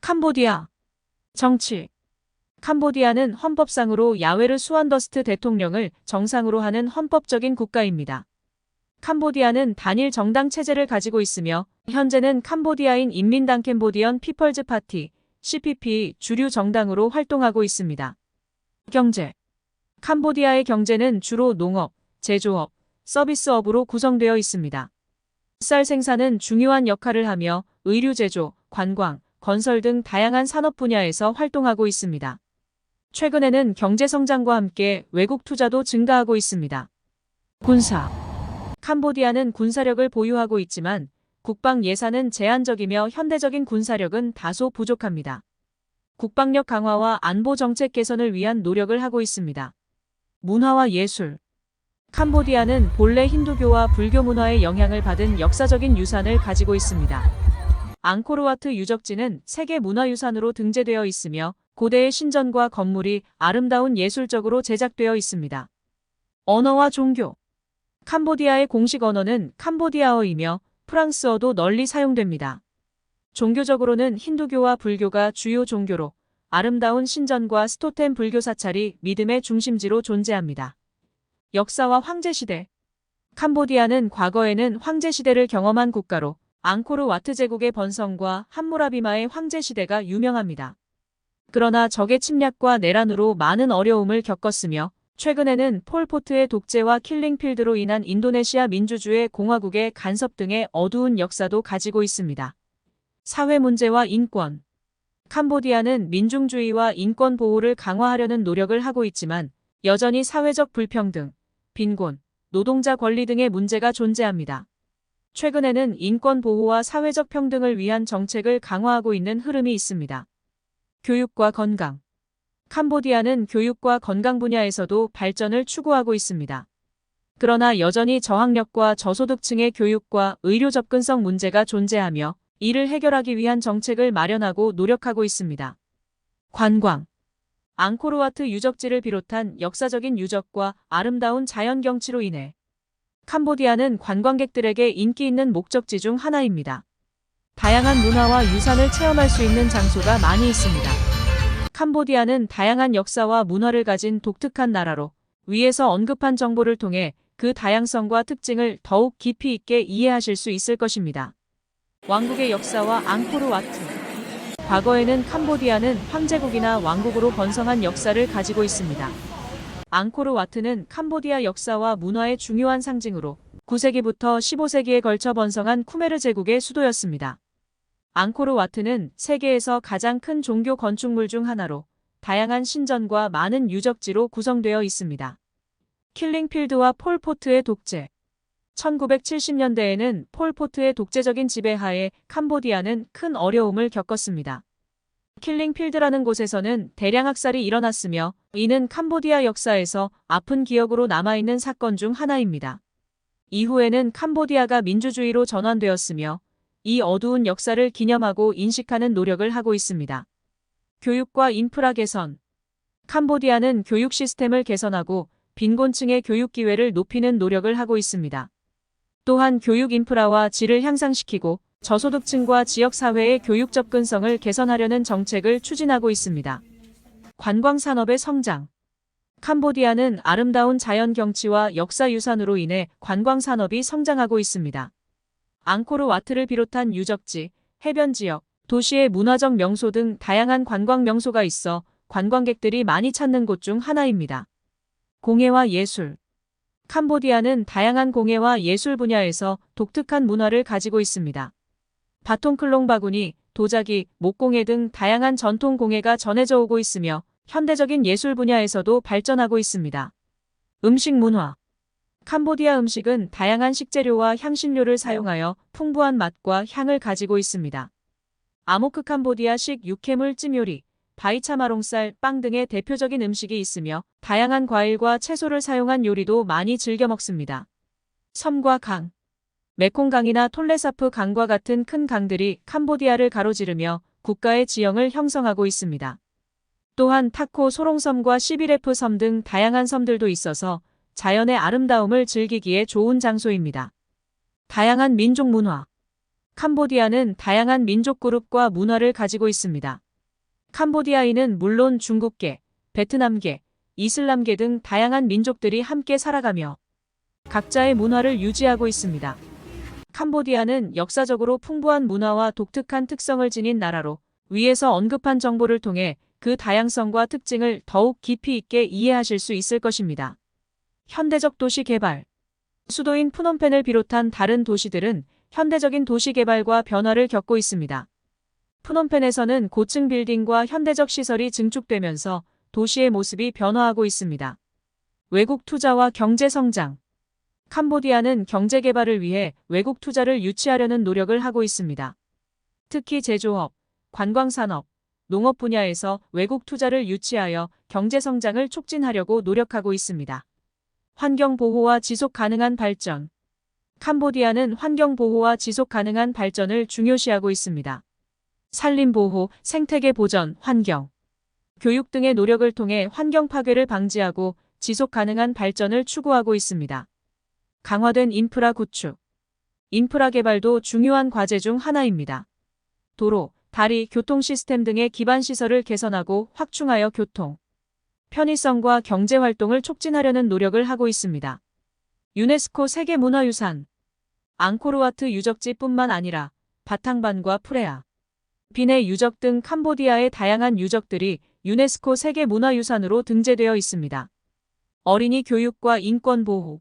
캄보디아. 정치. 캄보디아는 헌법상으로 야웨르 수완더스트 대통령을 정상으로 하는 헌법적인 국가입니다. 캄보디아는 단일 정당 체제를 가지고 있으며 현재는 캄보디아인 인민당 캄보디언 피펄즈 파티 CPP 주류 정당으로 활동하고 있습니다. 경제. 캄보디아의 경제는 주로 농업, 제조업, 서비스업으로 구성되어 있습니다. 쌀 생산은 중요한 역할을 하며 의류 제조, 관광, 건설 등 다양한 산업 분야에서 활동하고 있습니다. 최근에는 경제 성장과 함께 외국 투자도 증가하고 있습니다. 군사. 캄보디아는 군사력을 보유하고 있지만 국방 예산은 제한적이며 현대적인 군사력은 다소 부족합니다. 국방력 강화와 안보 정책 개선을 위한 노력을 하고 있습니다. 문화와 예술. 캄보디아는 본래 힌두교와 불교 문화의 영향을 받은 역사적인 유산을 가지고 있습니다. 앙코르와트 유적지는 세계문화유산으로 등재되어 있으며 고대의 신전과 건물이 아름다운 예술적으로 제작되어 있습니다. 언어와 종교. 캄보디아의 공식 언어는 캄보디아어이며 프랑스어도 널리 사용됩니다. 종교적으로는 힌두교와 불교가 주요 종교로 아름다운 신전과 스토템 불교 사찰이 믿음의 중심지로 존재합니다. 역사와 황제시대. 캄보디아는 과거에는 황제시대를 경험한 국가로 앙코르와트 제국의 번성과 함무라비마의 황제시대가 유명합니다. 그러나 적의 침략과 내란으로 많은 어려움을 겪었으며 최근에는 폴포트의 독재와 킬링필드로 인한 인도네시아 민주주의 공화국의 간섭 등의 어두운 역사도 가지고 있습니다. 사회 문제와 인권. 캄보디아는 민중주의와 인권 보호를 강화하려는 노력을 하고 있지만 여전히 사회적 불평등, 빈곤, 노동자 권리 등의 문제가 존재합니다. 최근에는 인권 보호와 사회적 평등을 위한 정책을 강화하고 있는 흐름이 있습니다. 교육과 건강. 캄보디아는 교육과 건강 분야에서도 발전을 추구하고 있습니다. 그러나 여전히 저학력과 저소득층의 교육과 의료 접근성 문제가 존재하며 이를 해결하기 위한 정책을 마련하고 노력하고 있습니다. 관광. 앙코르와트 유적지를 비롯한 역사적인 유적과 아름다운 자연 경치로 인해 캄보디아는 관광객들에게 인기 있는 목적지 중 하나입니다. 다양한 문화와 유산을 체험할 수 있는 장소가 많이 있습니다. 캄보디아는 다양한 역사와 문화를 가진 독특한 나라로 위에서 언급한 정보를 통해 그 다양성과 특징을 더욱 깊이 있게 이해하실 수 있을 것입니다. 왕국의 역사와 앙코르와트. 과거에는 캄보디아는 황제국이나 왕국으로 번성한 역사를 가지고 있습니다. 앙코르와트는 캄보디아 역사와 문화의 중요한 상징으로 9세기부터 15세기에 걸쳐 번성한 쿠메르 제국의 수도였습니다. 앙코르와트는 세계에서 가장 큰 종교 건축물 중 하나로 다양한 신전과 많은 유적지로 구성되어 있습니다. 킬링필드와 폴포트의 독재. 1970년대에는 폴포트의 독재적인 지배하에 캄보디아는 큰 어려움을 겪었습니다. 킬링필드라는 곳에서는 대량 학살이 일어났으며 이는 캄보디아 역사에서 아픈 기억으로 남아있는 사건 중 하나입니다. 이후에는 캄보디아가 민주주의로 전환되었으며 이 어두운 역사를 기념하고 인식하는 노력을 하고 있습니다. 교육과 인프라 개선. 캄보디아는 교육 시스템을 개선하고 빈곤층의 교육 기회를 높이는 노력을 하고 있습니다. 또한 교육 인프라와 질을 향상시키고 저소득층과 지역사회의 교육 접근성을 개선하려는 정책을 추진하고 있습니다. 관광산업의 성장. 캄보디아는 아름다운 자연 경치와 역사 유산으로 인해 관광산업이 성장하고 있습니다. 앙코르와트를 비롯한 유적지, 해변 지역, 도시의 문화적 명소 등 다양한 관광 명소가 있어 관광객들이 많이 찾는 곳 중 하나입니다. 공예와 예술. 캄보디아는 다양한 공예와 예술 분야에서 독특한 문화를 가지고 있습니다. 바통클롱 바구니, 도자기, 목공예 등 다양한 전통 공예가 전해져 오고 있으며 현대적인 예술 분야에서도 발전하고 있습니다. 음식 문화. 캄보디아 음식은 다양한 식재료와 향신료를 사용하여 풍부한 맛과 향을 가지고 있습니다. 아모크 캄보디아식 육해물 찜 요리, 바이차마롱쌀, 빵 등의 대표적인 음식이 있으며 다양한 과일과 채소를 사용한 요리도 많이 즐겨 먹습니다. 섬과 강. 메콩강이나 톨레사프 강과 같은 큰 강들이 캄보디아를 가로지르며 국가의 지형을 형성하고 있습니다. 또한 타코 소롱섬과 시비레프 섬 등 다양한 섬들도 있어서 자연의 아름다움을 즐기기에 좋은 장소입니다. 다양한 민족 문화. 캄보디아는 다양한 민족 그룹과 문화를 가지고 있습니다. 캄보디아인은 물론 중국계, 베트남계, 이슬람계 등 다양한 민족들이 함께 살아가며 각자의 문화를 유지하고 있습니다. 캄보디아는 역사적으로 풍부한 문화와 독특한 특성을 지닌 나라로 위에서 언급한 정보를 통해 그 다양성과 특징을 더욱 깊이 있게 이해하실 수 있을 것입니다. 현대적 도시 개발. 수도인 프놈펜을 비롯한 다른 도시들은 현대적인 도시 개발과 변화를 겪고 있습니다. 프놈펜에서는 고층 빌딩과 현대적 시설이 증축되면서 도시의 모습이 변화하고 있습니다. 외국 투자와 경제 성장. 캄보디아는 경제 개발을 위해 외국 투자를 유치하려는 노력을 하고 있습니다. 특히 제조업, 관광산업, 농업 분야에서 외국 투자를 유치하여 경제 성장을 촉진하려고 노력하고 있습니다. 환경 보호와 지속 가능한 발전. 캄보디아는 환경 보호와 지속 가능한 발전을 중요시하고 있습니다. 산림 보호, 생태계 보전, 환경, 교육 등의 노력을 통해 환경 파괴를 방지하고 지속 가능한 발전을 추구하고 있습니다. 강화된 인프라 구축. 인프라 개발도 중요한 과제 중 하나입니다. 도로, 다리, 교통 시스템 등의 기반 시설을 개선하고 확충하여 교통, 편의성과 경제 활동을 촉진하려는 노력을 하고 있습니다. 유네스코 세계문화유산. 앙코르와트 유적지뿐만 아니라 바탕반과 프레아, 비네 유적 등 캄보디아의 다양한 유적들이 유네스코 세계문화유산으로 등재되어 있습니다. 어린이 교육과 인권 보호.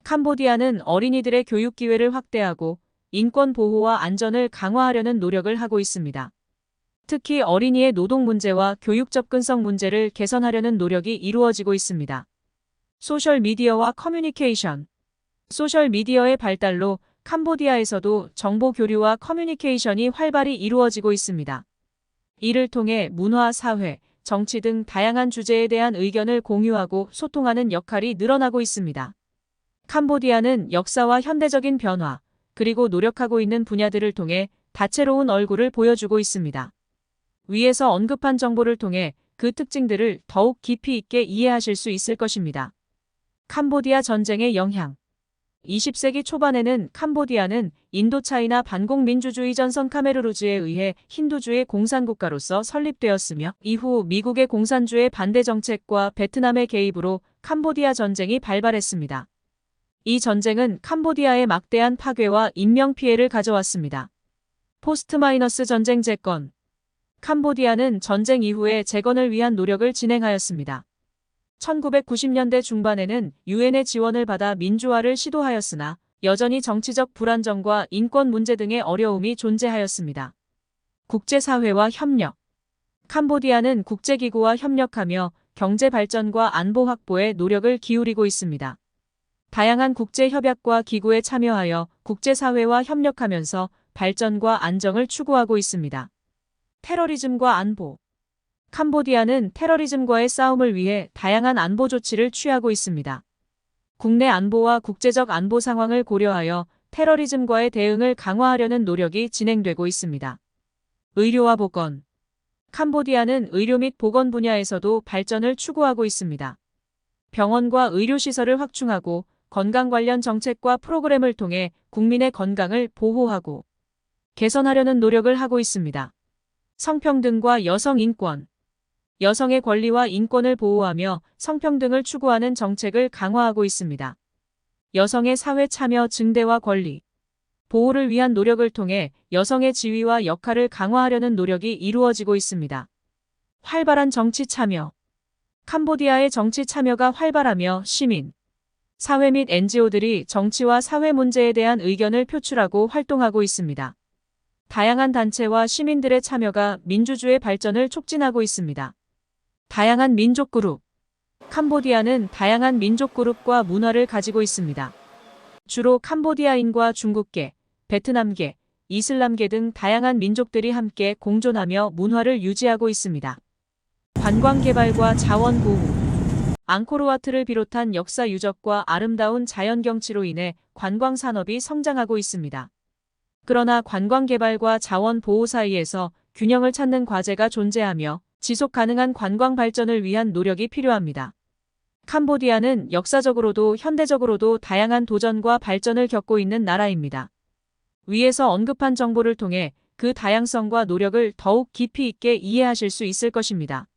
캄보디아는 어린이들의 교육 기회를 확대하고 인권 보호와 안전을 강화하려는 노력을 하고 있습니다. 특히 어린이의 노동 문제와 교육 접근성 문제를 개선하려는 노력이 이루어지고 있습니다. 소셜미디어와 커뮤니케이션. 소셜미디어의 발달로 캄보디아에서도 정보 교류와 커뮤니케이션이 활발히 이루어지고 있습니다. 이를 통해 문화, 사회, 정치 등 다양한 주제에 대한 의견을 공유하고 소통하는 역할이 늘어나고 있습니다. 캄보디아는 역사와 현대적인 변화, 그리고 노력하고 있는 분야들을 통해 다채로운 얼굴을 보여주고 있습니다. 위에서 언급한 정보를 통해 그 특징들을 더욱 깊이 있게 이해하실 수 있을 것입니다. 캄보디아 전쟁의 영향. 20세기 초반에는 캄보디아는 인도차이나 반공민주주의 전선 카메르루즈에 의해 힌두주의 공산국가로서 설립되었으며 이후 미국의 공산주의 반대 정책과 베트남의 개입으로 캄보디아 전쟁이 발발했습니다. 이 전쟁은 캄보디아에 막대한 파괴와 인명피해를 가져왔습니다. 포스트-마이너스 전쟁 재건. 캄보디아는 전쟁 이후에 재건을 위한 노력을 진행하였습니다. 1990년대 중반에는 유엔의 지원을 받아 민주화를 시도하였으나 여전히 정치적 불안정과 인권 문제 등의 어려움이 존재하였습니다. 국제사회와 협력. 캄보디아는 국제기구와 협력하며 경제 발전과 안보 확보에 노력을 기울이고 있습니다. 다양한 국제협약과 기구에 참여하여 국제사회와 협력하면서 발전과 안정을 추구하고 있습니다. 테러리즘과 안보. 캄보디아는 테러리즘과의 싸움을 위해 다양한 안보 조치를 취하고 있습니다. 국내 안보와 국제적 안보 상황을 고려하여 테러리즘과의 대응을 강화하려는 노력이 진행되고 있습니다. 의료와 보건. 캄보디아는 의료 및 보건 분야에서도 발전을 추구하고 있습니다. 병원과 의료시설을 확충하고 건강 관련 정책과 프로그램을 통해 국민의 건강을 보호하고 개선하려는 노력을 하고 있습니다. 성평등과 여성 인권. 여성의 권리와 인권을 보호하며 성평등을 추구하는 정책을 강화하고 있습니다. 여성의 사회 참여 증대와 권리, 보호를 위한 노력을 통해 여성의 지위와 역할을 강화하려는 노력이 이루어지고 있습니다. 활발한 정치 참여. 캄보디아의 정치 참여가 활발하며 시민, 사회 및 NGO들이 정치와 사회 문제에 대한 의견을 표출하고 활동하고 있습니다. 다양한 단체와 시민들의 참여가 민주주의 발전을 촉진하고 있습니다. 다양한 민족 그룹. 캄보디아는 다양한 민족 그룹과 문화를 가지고 있습니다. 주로 캄보디아인과 중국계, 베트남계, 이슬람계 등 다양한 민족들이 함께 공존하며 문화를 유지하고 있습니다. 관광 개발과 자원 보호. 앙코르와트를 비롯한 역사 유적과 아름다운 자연 경치로 인해 관광 산업이 성장하고 있습니다. 그러나 관광 개발과 자원 보호 사이에서 균형을 찾는 과제가 존재하며 지속 가능한 관광 발전을 위한 노력이 필요합니다. 캄보디아는 역사적으로도 현대적으로도 다양한 도전과 발전을 겪고 있는 나라입니다. 위에서 언급한 정보를 통해 그 다양성과 노력을 더욱 깊이 있게 이해하실 수 있을 것입니다.